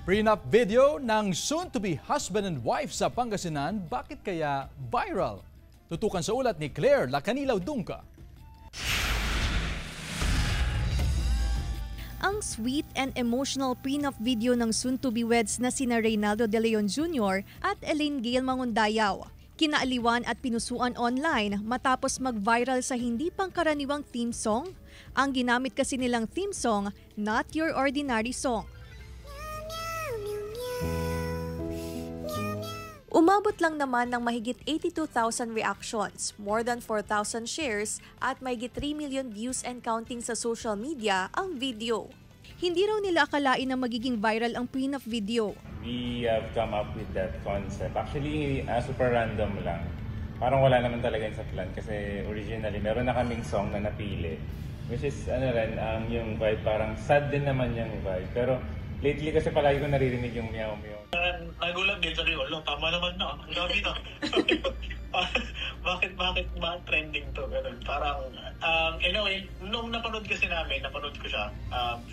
Prenup video ng soon-to-be husband and wife sa Pangasinan, bakit kaya viral? Tutukan sa ulat ni Claire Lacanilaw Dungca. Ang sweet and emotional prenup video ng soon-to-be weds na sina Reynaldo De Leon Jr. at Elaine Gail Mangundayaw. Kinaaliwan at pinusuan online matapos mag-viral sa hindi pangkaraniwang theme song. Ang ginamit kasi nilang theme song, Not Your Ordinary Song. Umabot lang naman ng mahigit 82,000 reactions, more than 4,000 shares at mahigit 3 million views and counting sa social media ang video. Hindi raw nila akalain na magiging viral ang prenup video. We have come up with that concept. Actually, super random lang. Parang wala naman talaga sa plan kasi originally meron na kaming song na napili. Which is yung vibe, parang sad din naman yung vibe. Pero lately kasi palagi ko naririnig yung meow-meow. Nagulat din, sabi ko, tama naman na. Grabe na. bakit ba trending to? Ganun. Parang, anyway, nung napanood ko siya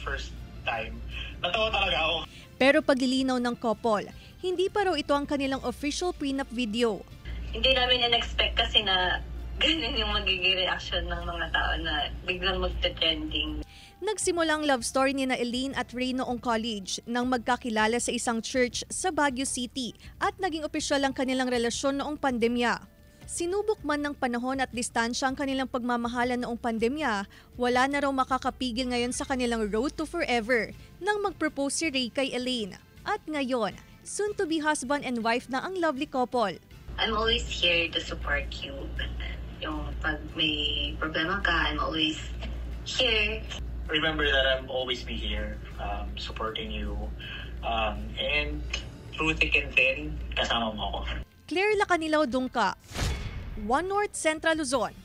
first time, natawa talaga ako. Pero paglilinaw ng couple, hindi pa raw ito ang kanilang official prenup video. Hindi namin in-expect kasi na ganun yung magiging reaction ng mga tao na biglang magte-trending. Nagsimulang love story ni na Elaine at Ray noong college nang magkakilala sa isang church sa Baguio City at naging opisyal ang kanilang relasyon noong pandemya. Sinubok man ng panahon at distansya ang kanilang pagmamahalan noong pandemya, wala na raw makakapigil ngayon sa kanilang road to forever nang mag-propose si Ray kay Elaine. At ngayon, soon to be husband and wife na ang lovely couple. I'm always here to support you. Yung pag may problema ka, I'm always here. Remember that I'll always be here, supporting you. And through thick and thin, kasama mo ako. Claire Lacanilaw Dungca, One North Central Luzon.